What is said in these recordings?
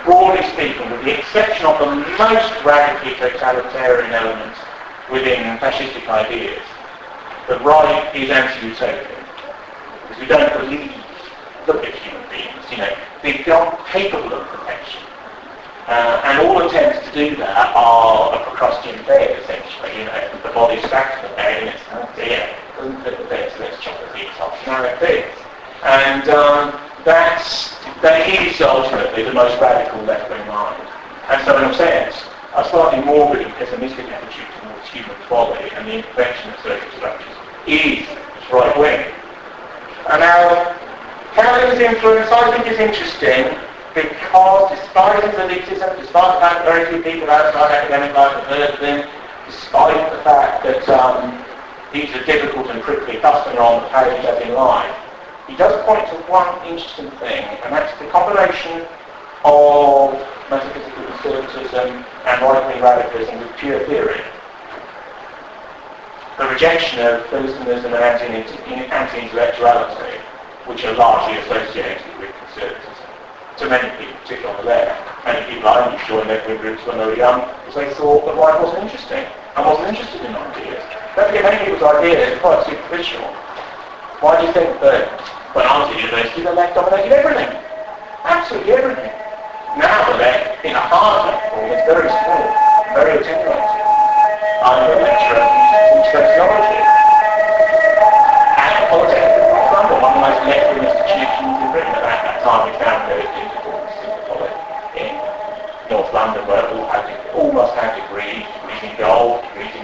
broadly speaking, with the exception of the most radically totalitarian elements within fascistic ideas, the right is anti-utopian. Because we don't believe, look at human beings, they aren't capable of perfection. And all attempts to do that are a Procrustean bed, essentially. The body's stacked to the bed and it's, oh dear, doesn't fit the bed, so let's chop the seats off. Now it fits. And that is ultimately the most radical left-wing mind. And so in a sense, a slightly morbid and pessimistic attitude towards human folly and the imperfection of social structures is right-wing. And now, Cowling's influence, I think, is interesting because despite his elitism, despite the fact that very few people outside academic life have heard of him, despite the fact that he's a difficult and prickly customer on the page as in life, he does point to one interesting thing, and that's the combination of metaphysical conservatism and right-wing radicalism with pure theory. The rejection of philistinism and anti-intellectuality, which are largely associated with conservatism. To many people, particularly on the left, many people I only joined left-wing groups when they were young because they thought the right wasn't interesting and wasn't interested in ideas. Don't forget, many people's ideas are quite superficial. Why do you think that when I was at university, the left dominated everything? Absolutely everything. Now the left, in a hard left form, is very small, very attenuated. I'm a lecturer in sociology. And politics is one of the most left-wing institutions in Britain. At that time we found those in North London where all must have degrees in golf, degrees in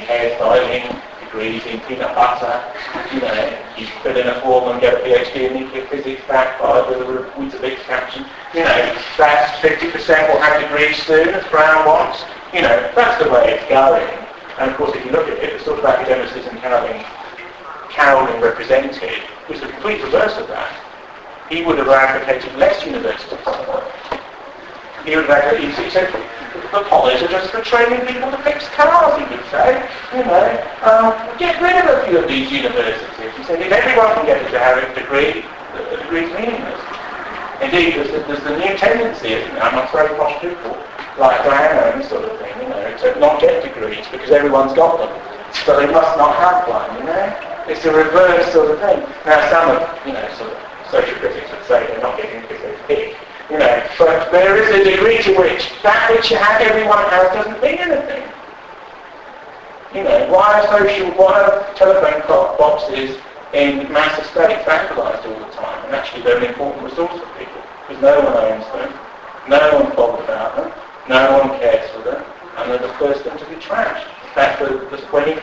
hairstyling, degrees in peanut butter. You fill in a form and get a PhD in nuclear physics backed by the Weetabix caption. That's 50% will have degrees soon, as Brown wants. That's the way it's going. And of course, if you look at it, the sort of academicism Cowling represented was the complete reverse of that. He would have advocated less universities. He would have advocated, he said, the colleges are just for training people to fix cars, he would say. Get rid of a few of these universities. He said, if everyone can get to have a degree, the degree's meaningless. Indeed, there's the new tendency, isn't there, amongst very posh people, like Diana and this sort of thing, to not get degrees because everyone's got them. So they must not have one, It's a reverse sort of thing. Now some of, sort of social critics would say they're not getting because they're big. But there is a degree to which that which everyone has doesn't mean anything. Why are telephone boxes in mass estates vandalised all the time? And actually they're an important resource for people because no one owns them, no one bothers about them, no one cares for them, and they're the first thing to be trashed. That's when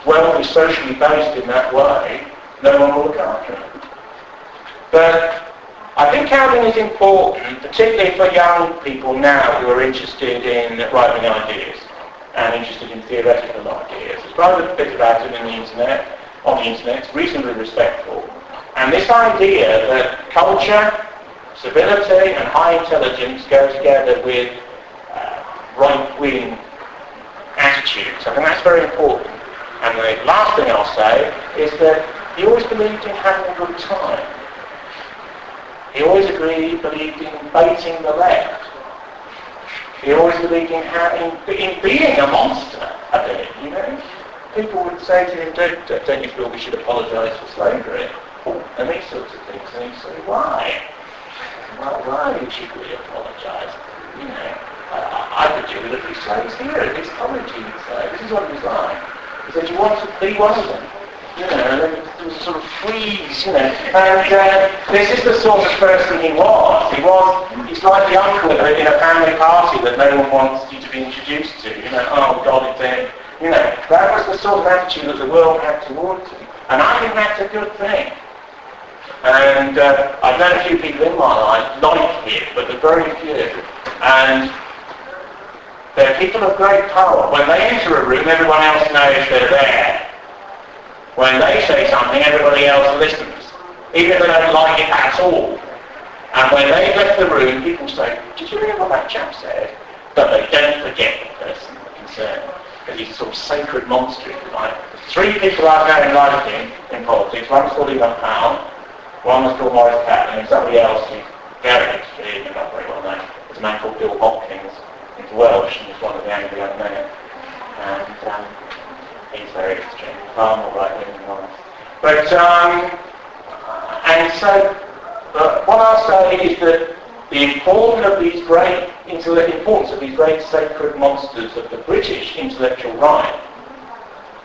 wealth is socially based in that way, no one will look after it. But I think Cowling is important, particularly for young people now who are interested in right-wing ideas and interested in theoretical ideas. There's quite a bit about him on the internet. It's reasonably respectful. And this idea that culture, civility and high intelligence go together with right-wing attitudes. I think that's very important. And the last thing I'll say is that he always believed in having a good time. He always believed in baiting the left. He always believed in being a monster a bit, People would say to him, don't you feel we should apologise for slavery? And these sorts of things. And he'd say, why? Why should we apologise? I could do with a few slaves here at this college, he would say. This is what he was like. He said, you want to be one of them? And then there was a sort of freeze, And this is the sort of person he was. He's like the uncle in a family party that no one wants you to be introduced to. Oh God, it's him. That was the sort of attitude that the world had towards him. And I think that's a good thing. And I've known a few people in my life like him, but they're very few. And they're people of great power. When they enter a room, everyone else knows they're there. When they say something, everybody else listens, even if they don't like it at all. And when they've left the room, people say, did you hear what that chap said? But they don't forget the person concerned, because he's a sort of sacred monster, if you like. Three people I've known like him in politics. One was called Enoch Powell, one was called Maurice Cowling, and somebody else who's very extreme and not very well man called Bill Hopkins. He's Welsh and he's one of the angry young men. And he's very extreme, far more right-wing than I. But, and so, what I'll say is that the importance of these great sacred monsters of the British intellectual right,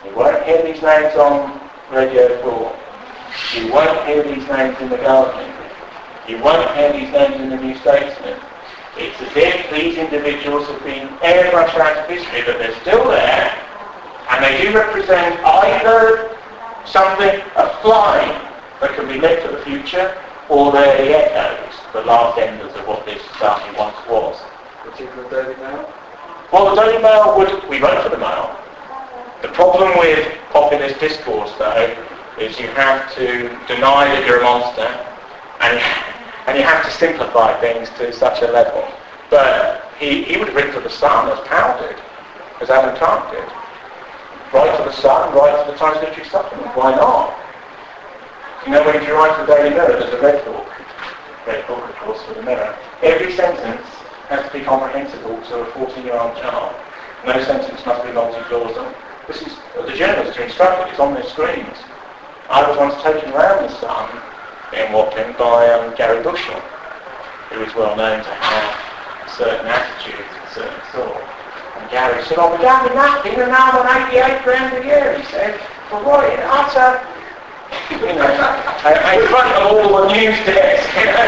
you won't hear these names on Radio 4. You won't hear these names in The Guardian. You won't hear these names in the New Statesman. It's as if these individuals have been airbrushed out of history, but they're still there, and they do represent either something, a fly that can be lit for the future, or they're the echoes, the last enders of what this society once was. Particular Daily Mail? Well, the Daily Mail we vote for the Mail. The problem with populist discourse, though, is you have to deny that you're a monster, and you have to simplify things to such a level. But he would have written for the Sun as Powell did, as Alan Clark did. Write for the Sun, write for the Times Literary Supplement. Why not? You know, when you write for the Daily Mirror, there's a red book, of course, for the Mirror. Every sentence has to be comprehensible to a 14-year-old child. No sentence must be multi-clausal. This is, the journalists are instructed, it's on their screens. I was once taken around the Sun in Wapping by Gary Bushell, who is well known to have certain attitudes and certain thought. And Gary said, "Oh, we're down to nothing, and now I'm on 88 grand a year," he said, "for what in utter," you know, in front of all the news desks, you know.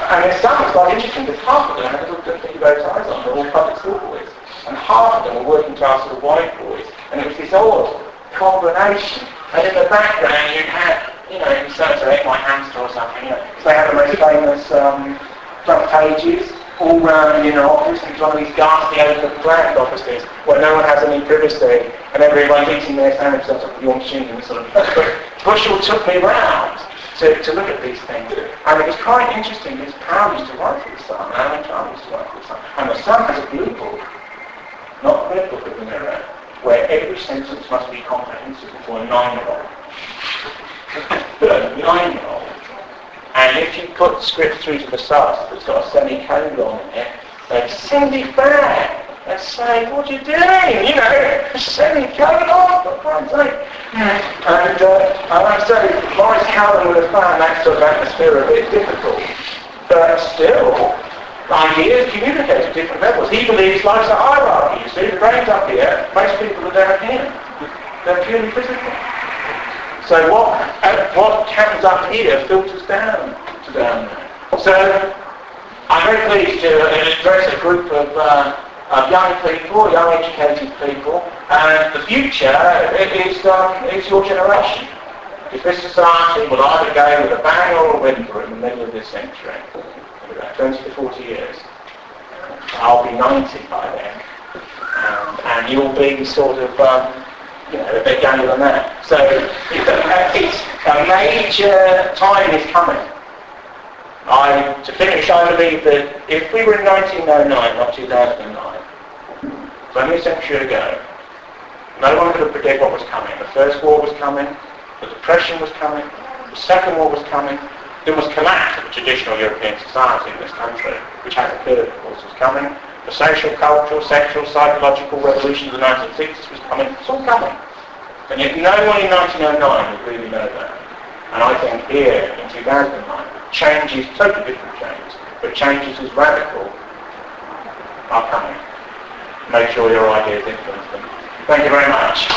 And it sounds quite interesting, because half of them had little bow ties on, they're all public school boys. And half of them were working class sort of white boys. And it was this odd combination. And in the background you had, you know, you started to ate my hamster or something, you know. So they had the most famous front pages all round in their office, and it's one of these ghastly open planned offices where no one has any privacy and everyone's eating their sandwich on top of your machine and sort of. Bushell took me round to look at these things. And it was quite interesting because Powell used to write for the Sun, Alan Clark used to write for the Sun. And the Sun has a blue book, not the red book of the Mirror, where every sentence must be comprehensible for a 9-year-old. A 9-year-old. And if you put the script through to the sus that's got a semicolon in it, they'd send it back and say, "What are you doing? You know, a semicolon, for Christ's sake." And I say, Maurice Cowling would have found that sort of atmosphere a bit difficult. But still, ideas communicate at different levels. He believes life's a hierarchy. You see, the brain's up here, most people are down here. They're purely physical. So what happens up here filters down to down there. So I'm very pleased to address a group of young people, young educated people, and the future is your generation. If this society will either go with a bang or a whimper in the middle of this century, in about 20 to 40 years, I'll be 90 by then, and you'll be sort of, you know, a bit younger than that. So it's a major time is coming. To finish, I believe that if we were in 1909, not 2009, so only a century ago, no one could have predicted what was coming. The First War was coming, the Depression was coming, the Second War was coming, there was collapse of the traditional European society in this country, which has occurred, of course, was coming. The social, cultural, sexual, psychological revolution of the 1960s was coming. It's all coming. And yet no one in 1909 would really know that. And I think here, in 2009, changes, totally different changes, but changes as radical are coming. Make sure your ideas influence them. Thank you very much.